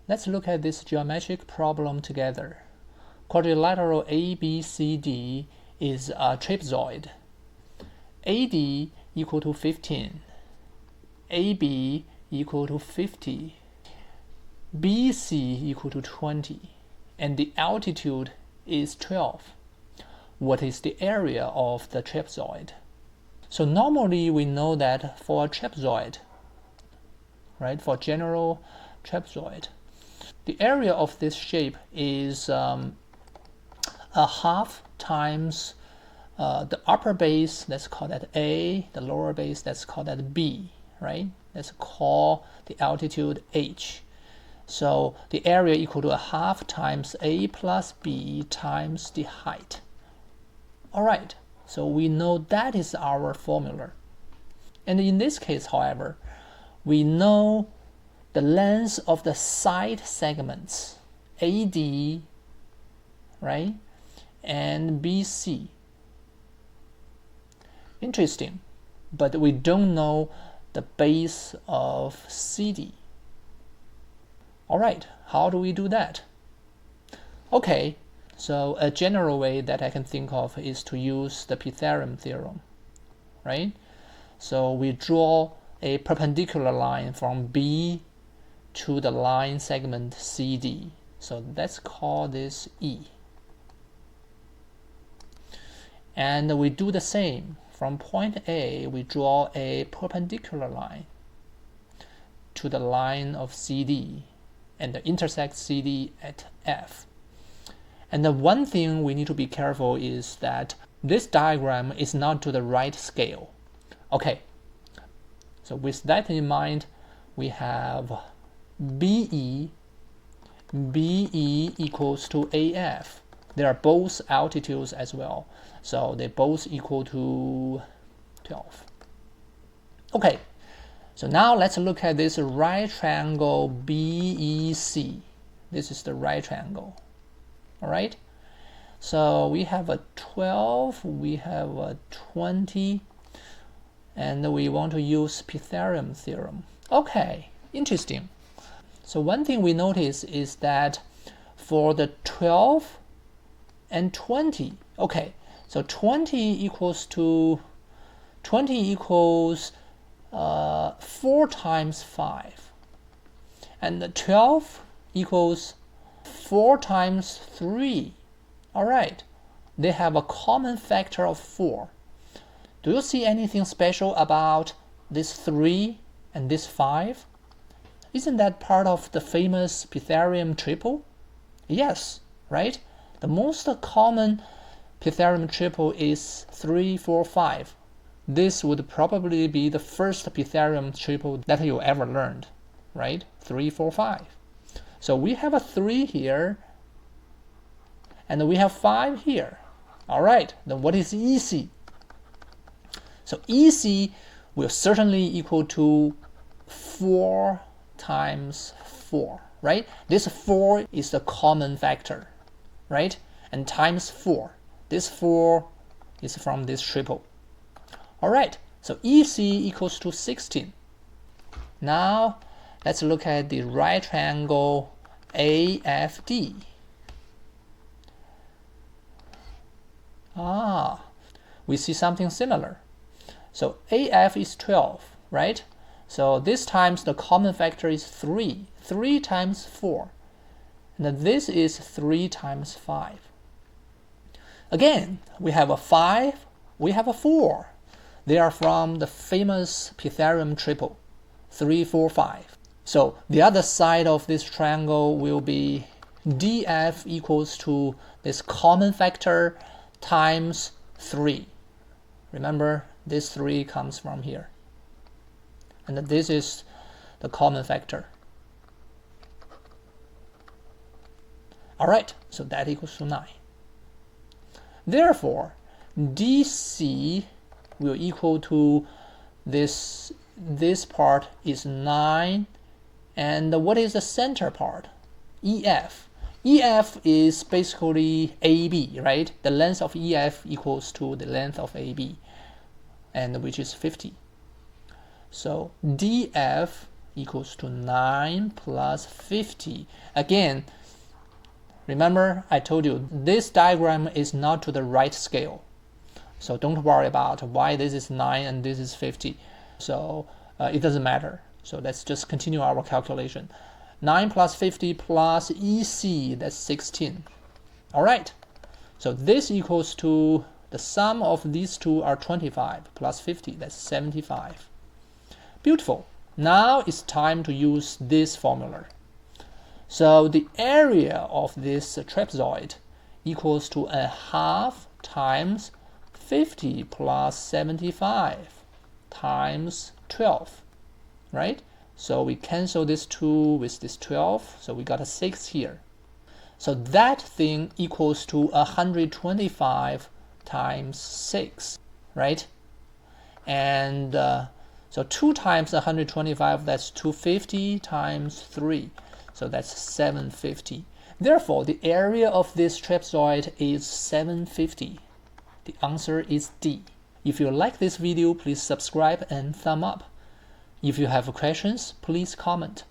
Let's look at this geometric problem together. Quadrilateral ABCD is a trapezoid. AD equal to 15, AB equal to 50, BC equal to 20, and the altitude is 12. What is the area of the trapezoid? So normally we know that for a trapezoid, right, for general trapezoid, the area of this shape is a half times the upper base, let's call that A, the lower base, let's call that B, right? Let's call the altitude H. So the area equal to a half times A plus B times the height. All right, so we know that is our formula. And in this case, however, we know the length of the side segments, AD, right, and BC. Interesting, but we don't know the base of CD. All right, how do we do that? Okay, so a general way that I can think of is to use the Pythagorean theorem, right? So we draw a perpendicular line from B to the line segment CD. So let's call this E. And we do the same. From point A, we draw a perpendicular line to the line of CD and intersect CD at F. And the one thing we need to be careful is that this diagram is not to the right scale. Okay, so with that in mind, we have BE equals to AF. They are both altitudes as well, so they both equal to 12. Okay, so now let's look at this right triangle BEC. This is the right triangle. All right, so we have a 12, we have a 20, and we want to use Pythagorean theorem. Okay, interesting. So one thing we notice is that for the 12 and 20, okay, so 20 equals 4 times 5, and the 12 equals 4 times 3. All right, they have a common factor of 4. Do you see anything special about this 3 and this 5? Isn't that part of the famous Pythagorean triple? Yes, right? The most common Pythagorean triple is 3, 4, 5. This would probably be the first Pythagorean triple that you ever learned, right? 3, 4, 5. So we have a 3 here, and we have 5 here. All right, then what is EC? So EC will certainly equal to 4 times 4, right? This 4 is the common factor, right? And times 4. This 4 is from this triple. All right, so EC equals to 16. Now, let's look at the right triangle AFD. We see something similar. So AF is 12, right? So this times the common factor is 3. 3 times 4. And this is 3 times 5. Again, we have a 5, we have a 4. They are from the famous Pythagorean triple, 3, 4, 5. So the other side of this triangle will be DF equals to this common factor times 3. Remember, this 3 comes from here. And this is the common factor. All right, so that equals to 9. Therefore, DC will equal to this part is 9. And what is the center part? EF. EF is basically AB, right? The length of EF equals to the length of AB, and which is 50. So DF equals to 9 plus 50. Again, remember I told you this diagram is not to the right scale. So don't worry about why this is 9 and this is 50. So it doesn't matter. So let's just continue our calculation. 9 plus 50 plus EC, that's 16. All right. So this equals to the sum of these two are 25 plus 50, that's 75. Beautiful. Now it's time to use this formula. So the area of this trapezoid equals to a half times 50 plus 75 times 12, right? So we cancel this 2 with this 12, so we got a 6 here. So that thing equals to 125 times 6, right? And so 2 times 125, that's 250 times 3. So that's 750. Therefore, the area of this trapezoid is 750. The answer is D. If you like this video, please subscribe and thumb up. If you have questions, please comment.